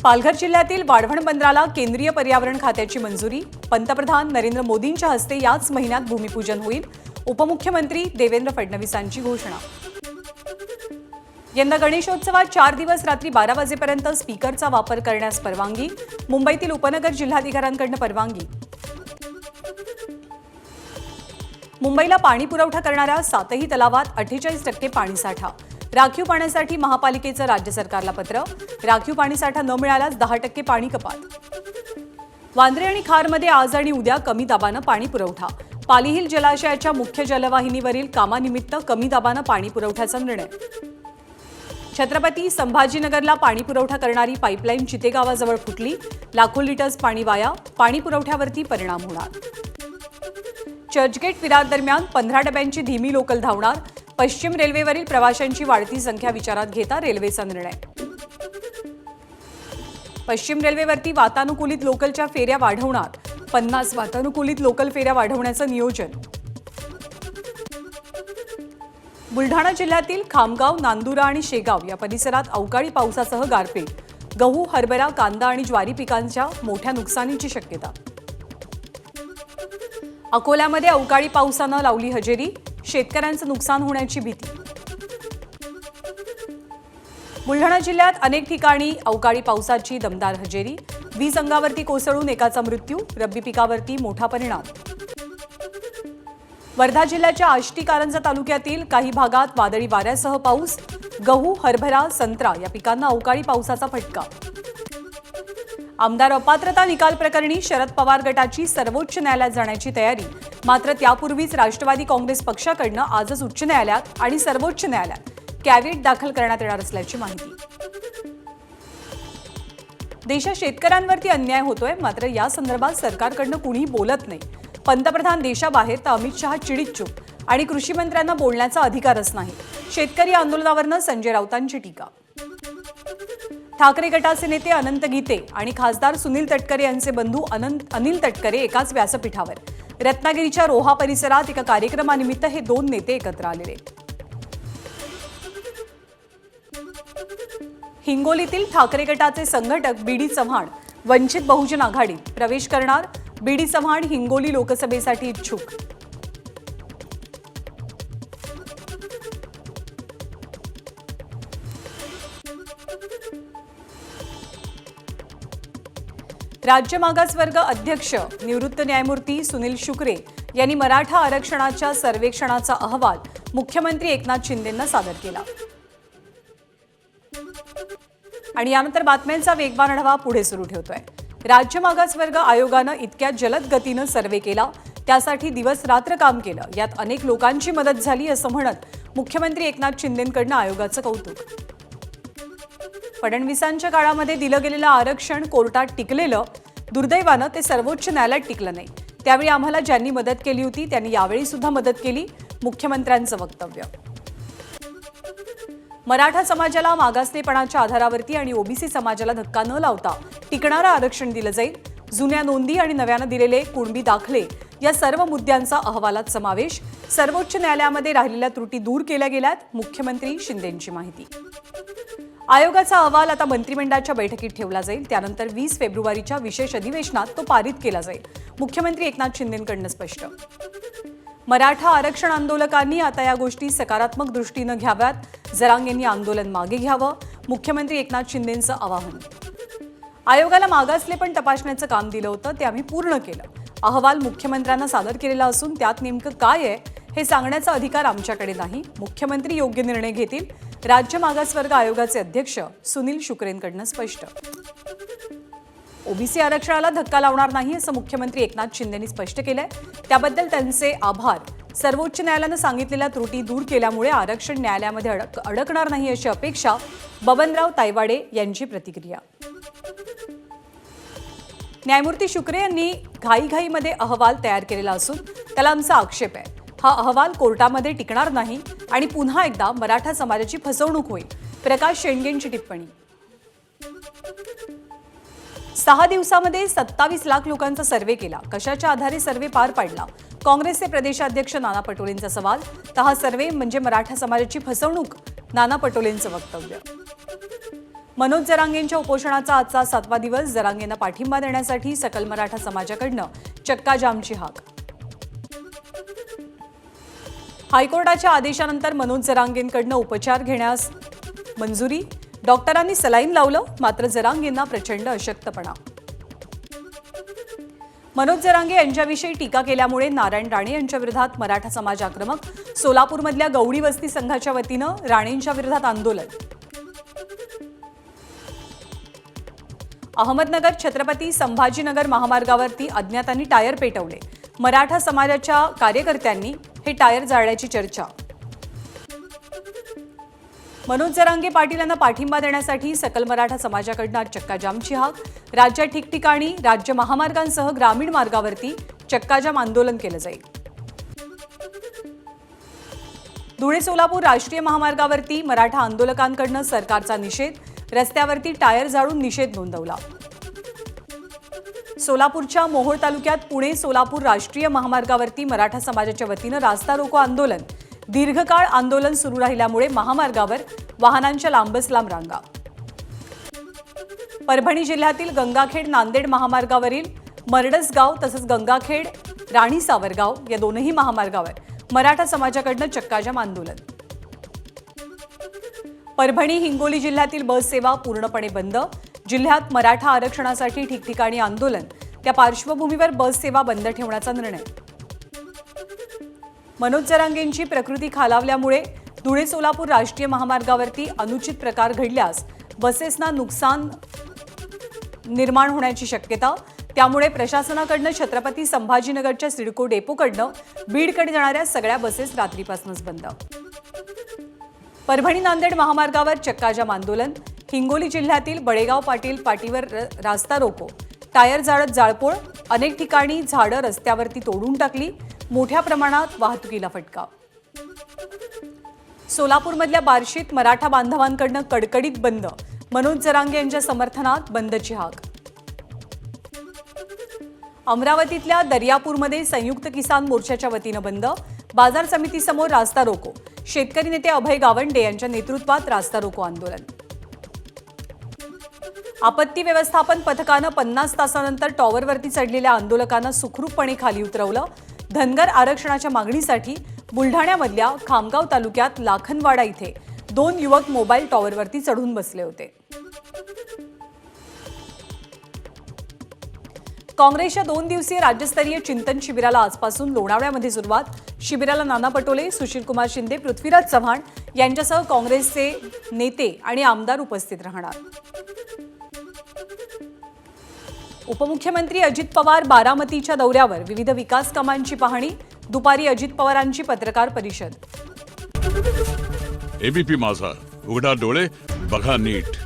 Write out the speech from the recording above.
पालघर जिल्ह्यातील वाढवण बंदराला केंद्रीय पर्यावरण खात्याची मंजुरी। पंतप्रधान नरेंद्र मोदींच्या हस्ते याच महिन्यात भूमिपूजन होईल। उपमुख्यमंत्री देवेंद्र फडणवीसांची घोषणा। यंदा गणेशोत्सवात 4 दिवस रात्री 12 वाजेपर्यंत स्पीकरचा वापर करण्यास परवानगी। मुंबईतील उपनगर जिल्हाधिकाऱ्यांकडून परवानगी। मुंबईला पाणी पुरवठा करणाऱ्या 7ही तलावात 48% पाणीसाठा। राखीव पाण्यासाठी महापालिकेचं राज्य सरकारला पत्र। राखीव पाणीसाठा न मिळाल्यास 10% पाणी कपात। वांद्रे आणि खारमध्ये आज आणि उद्या कमी दाबानं पाणी पुरवठा। पाली हिल जलाशयाच्या मुख्य जलवाहिनीवरील कामानिमित्त कमी दाबानं पाणी पुरवठ्याचा निर्णय। छत्रपती संभाजीनगरला पाणी पुरवठा करणारी पाईपलाईन चितेगावाजवळ फुटली। लाखो लिटर्स पाणी वाया। पाणी पुरवठ्यावरती परिणाम होणार। चर्चगेट विरार दरम्यान 15 डब्यांची धीमी लोकल धावणार। पश्चिम रेल्वेवरील प्रवाशांची वाढती संख्या विचारात घेता रेल्वेचा निर्णय। पश्चिम रेल्वेवरती वातानुकूलित लोकलच्या फेऱ्या वाढवणार। 50 वातानुकूलित लोकल फेऱ्या वाढवण्याचं नियोजन। बुलढाणा जिल्ह्यातील खामगाव, नांदुरा आणि शेगाव या परिसरात अवकाळी पावसासह गारपीट। गहू, हरभरा, कांदा आणि ज्वारी पिकांच्या मोठ्या नुकसानीची शक्यता। अकोल्यामध्ये अवकाळी पावसानं लावली हजेरी। शेतकऱ्यांचं नुकसान होण्याची भीती। बुलढाणा जिल्ह्यात अनेक ठिकाणी अवकाळी पावसाची दमदार हजेरी। वीज अंगावरती कोसळून एकाचा मृत्यू। रब्बी पिकावरती मोठा परिणाम। वर्धा जिल्ह्याच्या आष्टी कारंजा तालुक्यातील काही भागात वादळी वाऱ्यासह पाऊस। गहू, हरभरा, संत्रा या पिकांना अवकाळी पावसाचा फटका। आमदार अपात्रता निकाल प्रकरणी शरद पवार गटाची सर्वोच्च न्यायालयात जाण्याची तयारी। मात्र त्यापूर्वीच राष्ट्रवादी काँग्रेस पक्षाकडून आजच उच्च न्यायालयात आणि सर्वोच्च न्यायालयात कॅव्हेट दाखल करण्यात येणार असल्याची माहिती। देशात शेतकऱ्यांवरती अन्याय होतोय, मात्र या संदर्भात सरकारकडून कुणीही बोलत नाही। पंतप्रधान देशाबाहेर तर अमित शहा चिडीत चूप आणि कृषी मंत्र्यांना बोलण्याचा अधिकारच नाही। शेतकरी आंदोलनावरनं संजय राऊतांची टीका। ठाकरे गटाचे नेते अनंत गीते आणि खासदार सुनील तटकरे यांचे बंधू अनिल तटकरे एकाच व्यासपीठावर। रत्नागिरीच्या रोहा परिसरात एका कार्यक्रमानिमित्त हे दोन नेते एकत्र आलेले। हिंगोलीतील ठाकरे गटाचे संघटक बीडी चव्हाण वंचित बहुजन आघाडीत प्रवेश करणार। बीडी चव्हाण हिंगोली लोकसभेसाठी इच्छुक। राज्य मागासवर्ग अध्यक्ष निवृत्त न्यायमूर्ती सुनील शुक्रे यांनी मराठा आरक्षणाच्या सर्वेक्षणाचा अहवाल मुख्यमंत्री एकनाथ शिंदेंना सादर केला। आणि यानंतर बातम्यांचा वेगवान आढावा पुढे सुरू ठेवतोय। राज्य मागासवर्ग आयोगानं इतक्या जलद गतीनं सर्वे केला, त्यासाठी दिवस रात्र काम केलं। यात अनेक लोकांची मदत झाली असं म्हणत मुख्यमंत्री एकनाथ शिंदेंकडून आयोगाचं कौतुक। फडणवीसांच्या काळामध्ये दिलं गेलेलं आरक्षण कोर्टात टिकलेलं, दुर्दैवानं ते सर्वोच्च न्यायालयात टिकलं नाही। त्यावेळी आम्हाला ज्यांनी मदत केली होती त्यांनी यावेळी सुद्धा मदत केली। मुख्यमंत्र्यांचं वक्तव्य। मराठा समाजाला मागासलेपणाच्या आधारावरती आणि ओबीसी समाजाला धक्का न लावता टिकणारं आरक्षण दिलं जाईल। जुन्या नोंदी आणि नव्यानं दिलेले कुणबी दाखले या सर्व मुद्द्यांचा अहवालात समावेश। सर्वोच्च न्यायालयामध्ये राहिलेल्या त्रुटी दूर केल्या गेल्यात। मुख्यमंत्री शिंदेंची माहिती। आयोगाचा अहवाल आता मंत्रिमंडळाच्या बैठकीत ठेवला जाईल। त्यानंतर 20 फेब्रुवारीच्या विशेष अधिवेशनात तो पारित केला जाईल। मुख्यमंत्री एकनाथ शिंदेंकडून स्पष्ट। मराठा आरक्षण आंदोलकांनी आता या गोष्टी सकारात्मक दृष्टीनं घ्याव्यात। जरांगेंनी आंदोलन मागे घ्यावं। मुख्यमंत्री एकनाथ शिंदेंचं आवाहन। आयोगाला मागासलेपण तपासण्याचं काम दिलं होतं, ते आम्ही पूर्ण केलं। अहवाल मुख्यमंत्र्यांना सादर केलेला असून त्यात नेमकं काय आहे हे सांगण्याचा अधिकार आमच्याकडे नाही। मुख्यमंत्री योग्य निर्णय घेतील। राज्य मागासवर्ग आयोगाचे अध्यक्ष सुनील शुक्रेंकडून स्पष्ट। ओबीसी आरक्षणाला धक्का लावणार नाही असं मुख्यमंत्री एकनाथ शिंदेंनी स्पष्ट केलंय। त्याबद्दल त्यांचे आभार। सर्वोच्च न्यायालयानं सांगितलेल्या त्रुटी दूर केल्यामुळे आरक्षण न्यायालयामध्ये अडकणार नाही अशी अपेक्षा। बबनराव तायवाडे यांची प्रतिक्रिया। न्यायमूर्ती शुक्रे यांनी घाईघाईमध्ये अहवाल तयार केलेला असून त्याला आमचा आक्षेप आहे। हा अहवाल कोर्टामध्ये टिकणार नाही आणि पुन्हा एकदा मराठा समाजाची फसवणूक होईल। प्रकाश शेंडेंची टिप्पणी। 6 दिवसांमध्ये 27 लाख लोकांचा सर्व्हे केला। कशाच्या आधारे सर्व्हे पार पाडला? काँग्रेसचे प्रदेशाध्यक्ष नाना पटोलेंचा सवाल। हा सर्व्हे म्हणजे मराठा समाजाची फसवणूक। नाना पटोलेंचं वक्तव्य। मनोज जरांगेंच्या उपोषणाचा आजचा 7वा दिवस. जरांगेंना पाठिंबा देण्यासाठी सकल मराठा समाजाकडनं चक्का जामची हाक. हायकोर्टाच्या आदेशानंतर मनोज जरांगेंकडनं उपचार घेण्यास मंजुरी. डॉक्टरांनी सलाईन लावलं, मात्र जरांगेंना प्रचंड अशक्तपणा. मनोज जरांगे यांच्याविषयी टीका केल्यामुळे नारायण राणे यांच्या विरोधात मराठा समाज आक्रमक. सोलापूरमधल्या गवळी वस्ती संघाच्या वतीनं राणेंच्या विरोधात आंदोलन. अहमदनगर छत्रपती संभाजीनगर महामार्गावरती अज्ञातांनी टायर पेटवले. मराठा समाजाच्या कार्यकर्त्यांनी हे टायर जाळल्याची चर्चा. मनोज जरांगे पाटील यांना पाठिंबा देण्यासाठी सकल मराठा समाजाकडनं चक्काजामची हाक. राज्यात ठिकठिकाणी राज्य महामार्गांसह ग्रामीण मार्गावरती चक्काजाम आंदोलन केलं जाईल. धुळे सोलापूर राष्ट्रीय महामार्गावरती मराठा आंदोलकांकडनं सरकारचा निषेध. रस्त्यावरती टायर जाळून निषेध नोंदवला. सोलापूरच्या मोहोळ तालुक्यात पुणे सोलापूर राष्ट्रीय महामार्गावरती मराठा समाजाच्या वतीनं रास्ता रोको आंदोलन. दीर्घकाळ आंदोलन सुरू राहिल्यामुळे महामार्गावर वाहनांच्या लांबच लांब रांगा. परभणी जिल्ह्यातील गंगाखेड नांदेड महामार्गावरील मरडसगाव तसंच गंगाखेड राणी सावरगाव या दोनही महामार्गावर मराठा समाजाकडनं चक्काजाम आंदोलन. परभणी हिंगोली जिल्ह्यातील बस सेवा पूर्णपणे बंद. जिल्ह्यात मराठा आरक्षणासाठी ठिकठिकाणी आंदोलन. त्या पार्श्वभूमीवर बस सेवा बंद ठेवण्याचा निर्णय. मनोज जरांगेंची प्रकृती खालावल्यामुळे धुळे सोलापूर राष्ट्रीय महामार्गावरती अनुचित प्रकार घडल्यास बसेसना नुकसान निर्माण होण्याची शक्यता. त्यामुळे प्रशासनाकडनं छत्रपती संभाजीनगरच्या सिडको डेपोकडनं बीडकडे जाणाऱ्या सगळ्या बसेस रात्रीपासूनच बंद. परभणी नांदेड महामार्गावर चक्काजाम आंदोलन. हिंगोली जिल्ह्यातील बळेगाव पाटील पाटीवर रास्ता रोको. टायर जाळत जाळपोळ. अनेक ठिकाणी झाडं रस्त्यावरती तोडून टाकली. मोठ्या प्रमाणात वाहतुकीला फटका. सोलापूरमधल्या बार्शीत मराठा बांधवांकडनं कडकडीत बंद. मनोज जरांगे यांच्या समर्थनात बंदची हाक. अमरावतीतल्या दर्यापूरमध्ये संयुक्त किसान मोर्चाच्या वतीनं बंद. बाजार समितीसमोर रास्ता रोको. शेतकरी नेते अभय गावंडे यांच्या नेतृत्वात रास्ता रोको आंदोलन. आपत्ती व्यवस्थापन पथकानं 50 तासानंतर टॉवरवरती चढलेल्या आंदोलकांना सुखरूपपणे खाली उतरवलं. धनगर आरक्षणाच्या मागणीसाठी बुलढाण्यामधल्या खामगाव तालुक्यात लाखनवाडा इथे 2 युवक मोबाईल टॉवरवरती चढून बसले होते. काँग्रेसच्या 2 दिवसीय राज्यस्तरीय चिंतन शिबिराला आजपासून लोणावळ्यामध्ये सुरुवात. शिबिराला नाना पटोले, सुशीलकुमार शिंदे, पृथ्वीराज चव्हाण यांच्यासह काँग्रेसचे नेते आणि आमदार उपस्थित राहणार. उपमुख्यमंत्री अजित पवार बारामतीच्या दौऱ्यावर. विविध विकास कामांची पाहणी. दुपारी अजित पवारांची पत्रकार परिषद. एबीपी माझा, उघडा डोळे बघा नीट.